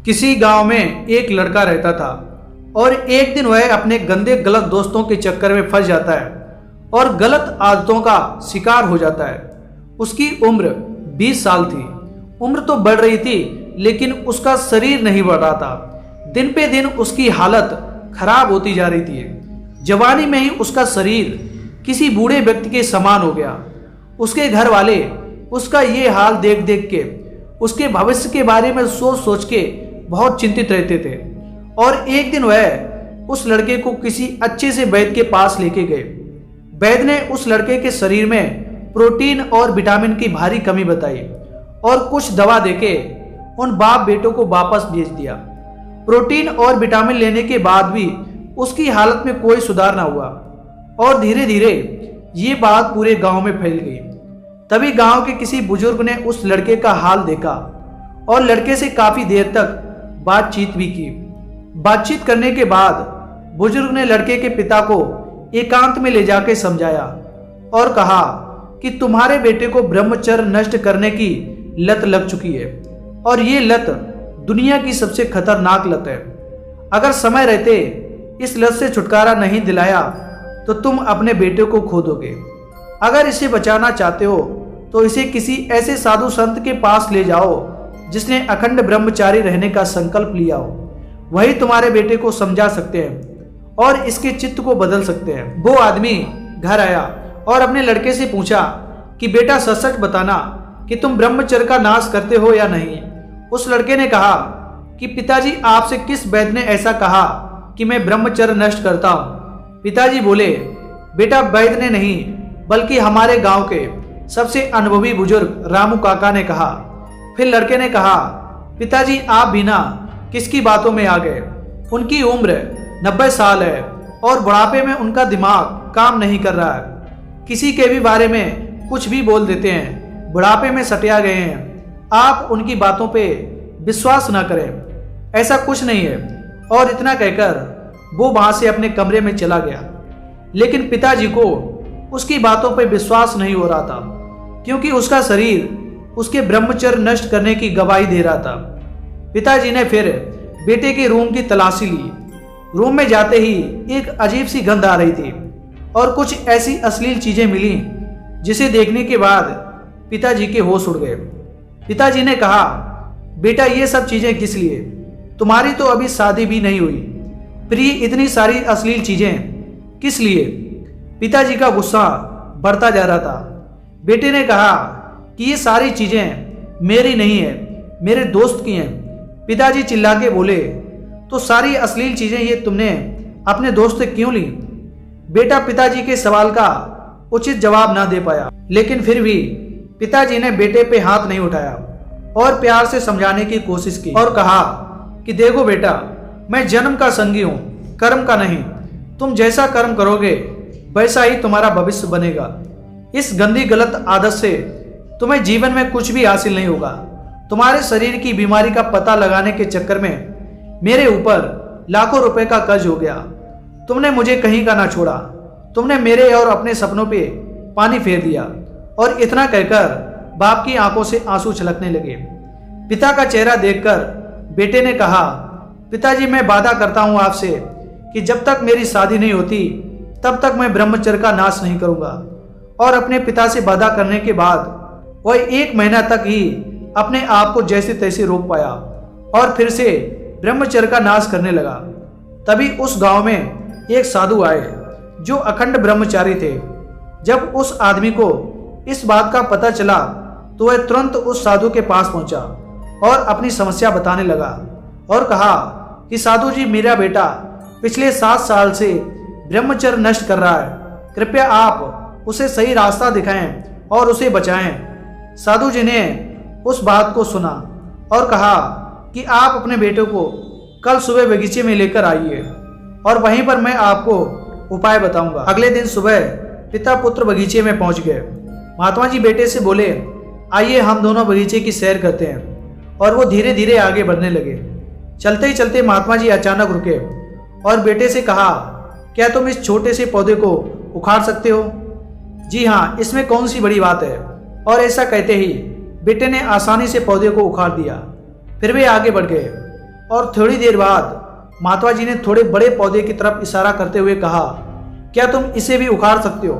किसी गांव में एक लड़का रहता था और एक दिन वह अपने गंदे गलत दोस्तों के चक्कर में फंस जाता है और गलत आदतों का शिकार हो जाता है। उसकी उम्र 20 साल थी। उम्र तो बढ़ रही थी लेकिन उसका शरीर नहीं बढ़ रहा था। दिन पे दिन उसकी हालत खराब होती जा रही थी। जवानी में ही उसका शरीर किसी बूढ़े व्यक्ति के समान हो गया। उसके घर वाले उसका ये हाल देख देख के उसके भविष्य के बारे में सोच सोच के बहुत चिंतित रहते थे। और एक दिन वह उस लड़के को किसी अच्छे से वैद्य के पास लेके गए। वैद्य ने उस लड़के के शरीर में प्रोटीन और विटामिन की भारी कमी बताई और कुछ दवा देके उन बाप बेटों को वापस भेज दिया। प्रोटीन और विटामिन लेने के बाद भी उसकी हालत में कोई सुधार ना हुआ और धीरे धीरे ये बात पूरे गांव में फैल गई। तभी गांव के किसी बुजुर्ग ने उस लड़के का हाल देखा और लड़के से काफी देर तक बातचीत भी की। बातचीत करने के बाद बुजुर्ग ने लड़के के पिता को एकांत में ले जाकर समझाया और कहा कि तुम्हारे बेटे को ब्रह्मचर्य नष्ट करने की लत लग चुकी है और ये लत दुनिया की सबसे खतरनाक लत है। अगर समय रहते इस लत से छुटकारा नहीं दिलाया तो तुम अपने बेटे को खो दोगे। अगर इसे बचाना चाहते हो तो इसे किसी ऐसे साधु संत के पास ले जाओ जिसने अखंड ब्रह्मचारी रहने का संकल्प लिया हो। वही तुम्हारे बेटे को समझा सकते हैं और इसके चित्त को बदल सकते हैं। वो आदमी घर आया और अपने लड़के से पूछा कि बेटा सच सच बताना कि तुम ब्रह्मचर्य का नाश करते हो या नहीं। उस लड़के ने कहा कि पिताजी आपसे किस वैद्य ने ऐसा कहा कि मैं ब्रह्मचर्य नष्ट करता हूँ। पिताजी बोले बेटा वैद्य ने नहीं बल्कि हमारे गांव के सबसे अनुभवी बुजुर्ग रामू काका ने कहा। फिर लड़के ने कहा पिताजी आप भी ना किसकी बातों में आ गए। उनकी उम्र 90 साल है और बुढ़ापे में उनका दिमाग काम नहीं कर रहा है। किसी के भी बारे में कुछ भी बोल देते हैं। बुढ़ापे में सटिया गए हैं। आप उनकी बातों पे विश्वास ना करें, ऐसा कुछ नहीं है। और इतना कहकर वो वहां से अपने कमरे में चला गया। लेकिन पिताजी को उसकी बातों पर विश्वास नहीं हो रहा था क्योंकि उसका शरीर उसके ब्रह्मचर्य नष्ट करने की गवाही दे रहा था। पिताजी ने फिर बेटे के रूम की तलाशी ली। रूम में जाते ही एक अजीब सी गंध आ रही थी और कुछ ऐसी अश्लील चीजें मिली जिसे देखने के बाद पिताजी के होश उड़ गए। पिताजी ने कहा बेटा ये सब चीजें किस लिए? तुम्हारी तो अभी शादी भी नहीं हुई, फिर ये इतनी सारी अश्लील चीजें किस लिए? पिताजी का गुस्सा बढ़ता जा रहा था। बेटे ने कहा कि ये सारी चीजें मेरी नहीं है, मेरे दोस्त की हैं। पिताजी चिल्ला के बोले तो सारी अश्लील चीजें ये तुमने अपने दोस्त से क्यों ली? बेटा पिताजी के सवाल का उचित जवाब ना दे पाया, लेकिन फिर भी पिताजी ने बेटे पे हाथ नहीं उठाया और प्यार से समझाने की कोशिश की और कहा कि देखो बेटा मैं जन्म का संगी हूं, कर्म का नहीं। तुम जैसा कर्म करोगे वैसा ही तुम्हारा भविष्य बनेगा। इस गंदी गलत आदत से तुम्हें जीवन में कुछ भी हासिल नहीं होगा। तुम्हारे शरीर की बीमारी का पता लगाने के चक्कर में मेरे ऊपर लाखों रुपए का कर्ज हो गया। तुमने मुझे कहीं का ना छोड़ा। तुमने मेरे और अपने सपनों पे पानी फेर दिया। और इतना कहकर बाप की आंखों से आंसू छलकने लगे। पिता का चेहरा देखकर बेटे ने कहा पिताजी मैं वादा करता हूं आपसे कि जब तक मेरी शादी नहीं होती तब तक मैं ब्रह्मचर्य का नाश नहीं करूंगा। और अपने पिता से वादा करने के बाद वह 1 महीना तक ही अपने आप को जैसे तैसे रोक पाया और फिर से ब्रह्मचर्य का नाश करने लगा। तभी उस गांव में एक साधु आए जो अखंड ब्रह्मचारी थे। जब उस आदमी को इस बात का पता चला तो वह तुरंत उस साधु के पास पहुंचा और अपनी समस्या बताने लगा और कहा कि साधु जी मेरा बेटा पिछले 7 साल से ब्रह्मचर्य नष्ट कर रहा है। कृपया आप उसे सही रास्ता दिखाएं और उसे बचाएं। साधु जी ने उस बात को सुना और कहा कि आप अपने बेटे को कल सुबह बगीचे में लेकर आइए और वहीं पर मैं आपको उपाय बताऊंगा। अगले दिन सुबह पिता पुत्र बगीचे में पहुंच गए। महात्मा जी बेटे से बोले आइए हम दोनों बगीचे की सैर करते हैं। और वो धीरे धीरे आगे बढ़ने लगे। चलते ही चलते महात्मा जी अचानक रुके और बेटे से कहा क्या तुम इस छोटे से पौधे को उखाड़ सकते हो? जी हाँ, इसमें कौन सी बड़ी बात है। और ऐसा कहते ही बेटे ने आसानी से पौधे को उखाड़ दिया। फिर वे आगे बढ़ गए। और थोड़ी देर बाद महात्मा जी ने थोड़े बड़े पौधे की तरफ इशारा करते हुए कहा, क्या तुम इसे भी उखाड़ सकते हो?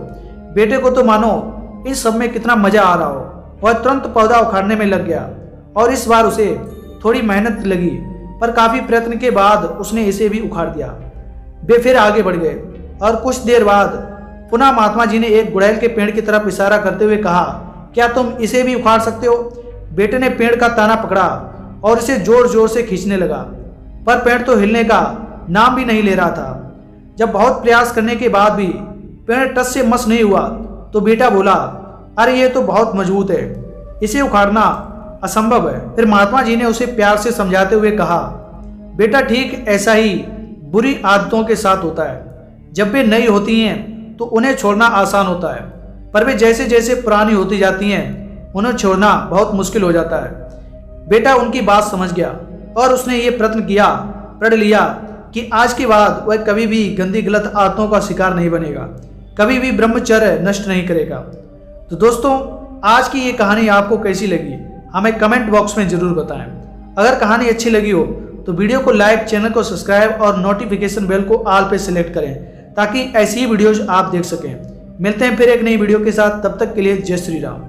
बेटे को तो मानो इस सब में कितना मजा आ रहा हो। वह तुरंत पौधा उखाड़ने में लग गया और इस बार उसे थोड़ी मेहनत लगी, पर काफी प्रयत्न के बाद उसने इसे भी उखाड़ दिया। वे फिर आगे बढ़ गए और कुछ देर बाद पुनः महात्मा जी ने एक गुड़हल के पेड़ की तरफ इशारा करते हुए कहा, क्या तुम इसे भी उखाड़ सकते हो? बेटे ने पेड़ का ताना पकड़ा और इसे जोर जोर से खींचने लगा, पर पेड़ तो हिलने का नाम भी नहीं ले रहा था। जब बहुत प्रयास करने के बाद भी पेड़ टस से मस नहीं हुआ तो बेटा बोला, अरे ये तो बहुत मजबूत है, इसे उखाड़ना असंभव है। फिर महात्मा जी ने उसे प्यार से समझाते हुए कहा, बेटा ठीक ऐसा ही बुरी आदतों के साथ होता है। जब वे नई होती हैं तो उन्हें छोड़ना आसान होता है, पर वे जैसे जैसे पुरानी होती जाती हैं उन्हें छोड़ना बहुत मुश्किल हो जाता है। बेटा उनकी बात समझ गया और उसने ये प्रण लिया कि आज के बाद वह कभी भी गंदी गलत आदतों का शिकार नहीं बनेगा, कभी भी ब्रह्मचर्य नष्ट नहीं करेगा। तो दोस्तों, आज की ये कहानी आपको कैसी लगी हमें कमेंट बॉक्स में जरूर बताएं। अगर कहानी अच्छी लगी हो तो वीडियो को लाइक, चैनल को सब्सक्राइब और नोटिफिकेशन बेल को ऑल पे सिलेक्ट करें ताकि ऐसी ही वीडियोज आप देख सकें। मिलते हैं फिर एक नई वीडियो के साथ, तब तक के लिए जय श्री राम।